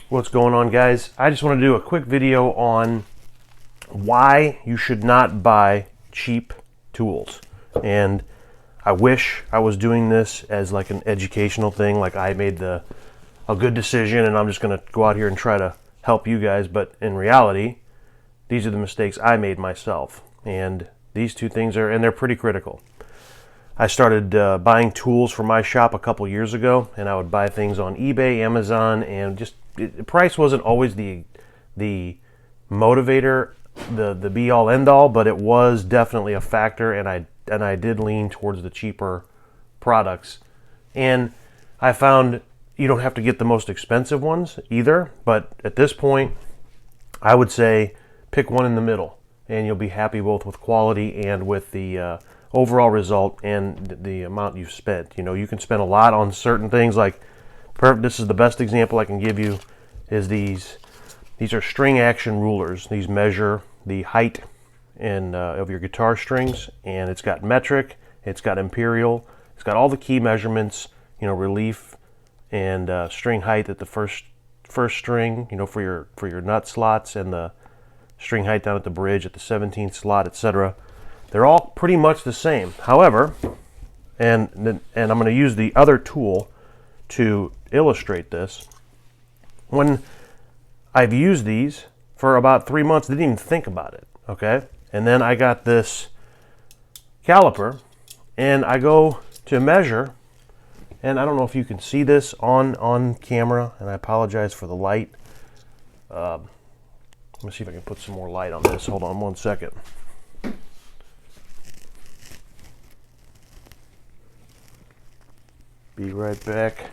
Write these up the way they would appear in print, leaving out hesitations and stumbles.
What's going on, guys? I just want to do a quick video on why you should not buy cheap tools. And I wish I was doing this as like an educational thing, like I made a good decision and I'm just going to go out here and try to help you guys. But in reality, these are the mistakes I made myself. And these two things they're pretty critical. I started buying tools for my shop a couple years ago, and I would buy things on eBay, Amazon, and just the price wasn't always the motivator, the be all end all, but it was definitely a factor, and I did lean towards the cheaper products. And I found you don't have to get the most expensive ones either, but at this point, I would say pick one in the middle, and you'll be happy both with quality and with the overall result and the amount you've spent. You know, you can spend a lot on certain things. Like, this is the best example I can give you, is these are string action rulers. These measure the height of your guitar strings, and it's got metric, it's got imperial, it's got all the key measurements, you know, relief and string height at the first string, you know, for your nut slots, and the string height down at the bridge at the 17th slot, etc. They're all pretty much the same. However, and I'm going to use the other tool to illustrate this. When I've used these for about 3 months, didn't even think about it, okay? And then I got this caliper, and I go to measure, and I don't know if you can see this on camera, and I apologize for the light. Let me see if I can put some more light on this. Hold on 1 second. Be right back.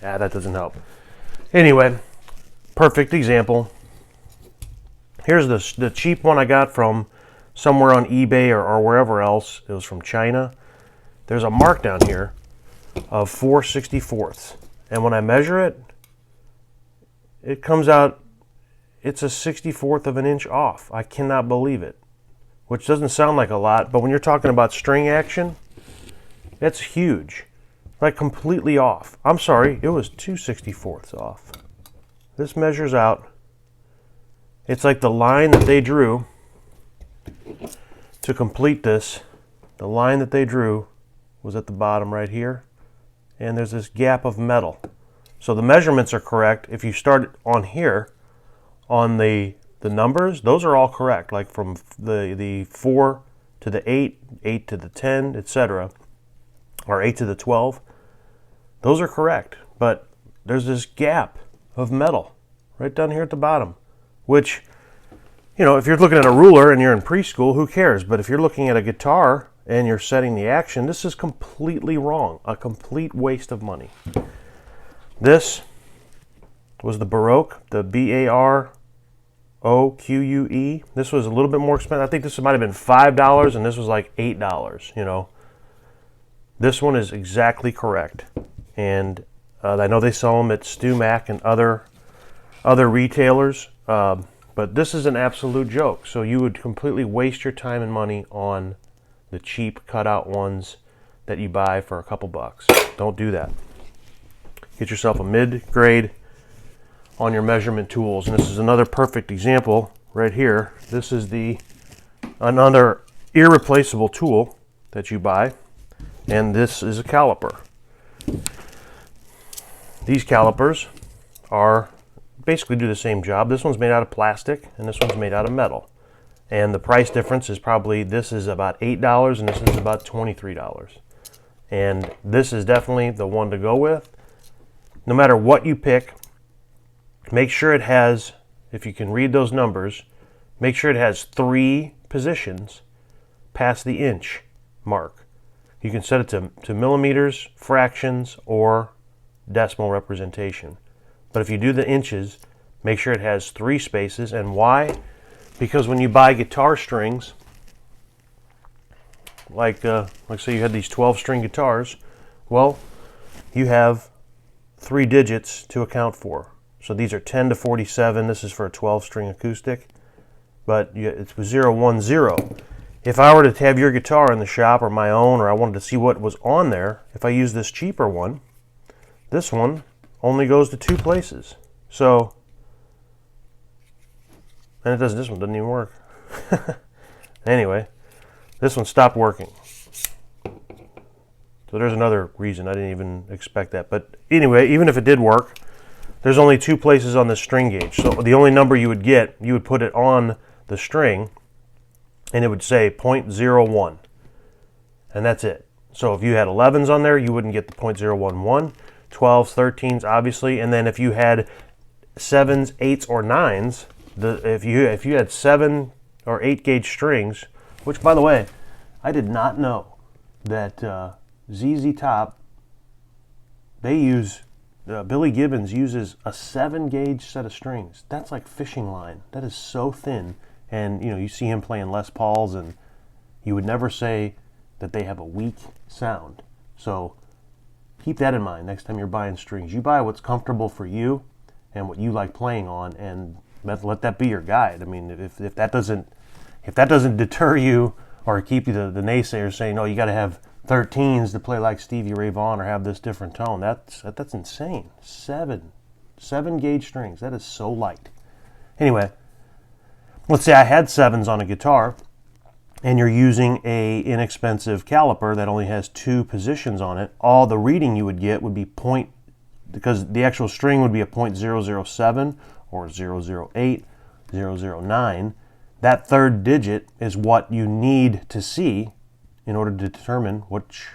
Yeah, that doesn't help. Anyway, perfect example. Here's the cheap one I got from somewhere on eBay or wherever else. It was from China. There's a mark down here of 4/64ths. And when I measure it, it comes out, it's a 64th of an inch off. I cannot believe it. Which doesn't sound like a lot, but when you're talking about string action, that's huge. Like completely off. I'm sorry, it was 2/64ths off. This measures out. It's like the line that they drew to complete this. The line that they drew was at the bottom right here, and there's this gap of metal. So the measurements are correct. If you start on here, on the numbers, those are all correct, like from the 4 to the 8, 8 to the 10, etc., or 8 to the 12. Those are correct, but there's this gap of metal right down here at the bottom, which, you know, if you're looking at a ruler and you're in preschool, who cares? But if you're looking at a guitar and you're setting the action, this is completely wrong, a complete waste of money. This was the Baroque, the BAROQUE. This was a little bit more expensive. I think this might have been $5, and this was like $8, you know. This one is exactly correct. And I know they sell them at StewMac and other retailers, but this is an absolute joke. So you would completely waste your time and money on the cheap cutout ones that you buy for a couple bucks. Don't do that. Get yourself a mid-grade on your measurement tools. And this is another perfect example right here. This is another irreplaceable tool that you buy, and this is a caliper. These calipers basically do the same job. This one's made out of plastic and this one's made out of metal. And the price difference is probably, this is about $8 and this is about $23. And this is definitely the one to go with. No matter what you pick, make sure it has, if you can read those numbers, make sure it has 3 positions past the inch mark. You can set it to millimeters, fractions, or decimal representation. But if you do the inches, make sure it has 3 spaces. And why? Because when you buy guitar strings, like say you had these 12-string guitars, well, you have 3 digits to account for. So these are 10 to 47. This is for a 12-string acoustic, but it's 010. If I were to have your guitar in the shop or my own, or I wanted to see what was on there, if I use this cheaper one, this one only goes to 2 places. So, and it doesn't, this one doesn't even work. Anyway, this one stopped working. So there's another reason. I didn't even expect that. But anyway, even if it did work, there's only 2 places on this string gauge. So the only number you would get, you would put it on the string, and it would say 0.01. And that's it. So if you had 11s on there, you wouldn't get the 0.011. 12s, 13s, obviously. And then if you had 7s, 8s, or 9s, if you had 7 or 8 gauge strings, which, by the way, I did not know that ZZ Top, they use, Billy Gibbons uses a 7 gauge set of strings. That's like fishing line. That is so thin. And, you know, you see him playing Les Pauls, and you would never say that they have a weak sound. So keep that in mind next time you're buying strings. You buy what's comfortable for you and what you like playing on, and let that be your guide. I mean, if that doesn't deter you or keep you the naysayers saying, oh, you got to have 13s to play like Stevie Ray Vaughan or have this different tone, that's insane. 7 gauge strings. That is so light. Anyway, let's say I had 7s on a guitar, and you're using a inexpensive caliper that only has 2 positions on it. All the reading you would get would be because the actual string would be a 0.007 or 008, 009. That third digit is what you need to see in order to determine which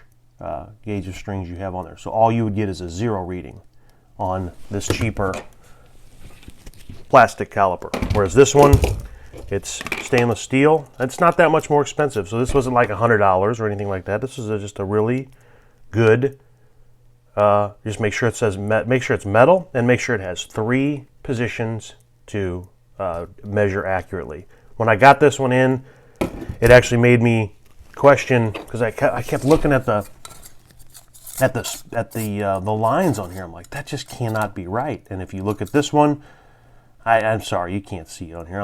gauge of strings you have on there. So all you would get is a 0 reading on this cheaper plastic caliper. Whereas this one, it's stainless steel. It's not that much more expensive. So this wasn't like $100 or anything like that. This is just a really good, just make sure it says, make sure it's metal, and make sure it has 3 positions to measure accurately. When I got this one in, it actually made me question, because I kept looking at the lines on here. I'm like, that just cannot be right. And if you look at this one, I'm sorry, you can't see it on here.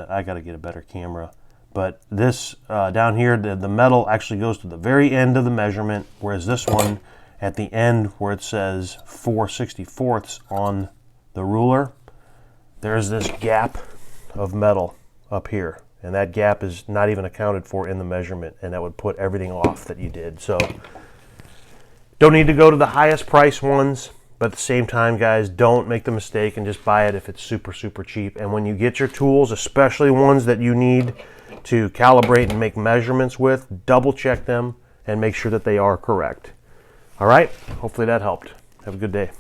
I got to get a better camera. But this down here, the metal actually goes to the very end of the measurement, whereas this one, at the end where it says 4/64ths on the ruler, there's this gap of metal up here. And that gap is not even accounted for in the measurement, and that would put everything off that you did. So don't need to go to the highest price ones, but at the same time, guys, don't make the mistake and just buy it if it's super, super cheap. And when you get your tools, especially ones that you need to calibrate and make measurements with, double check them and make sure that they are correct. All right, hopefully that helped. Have a good day.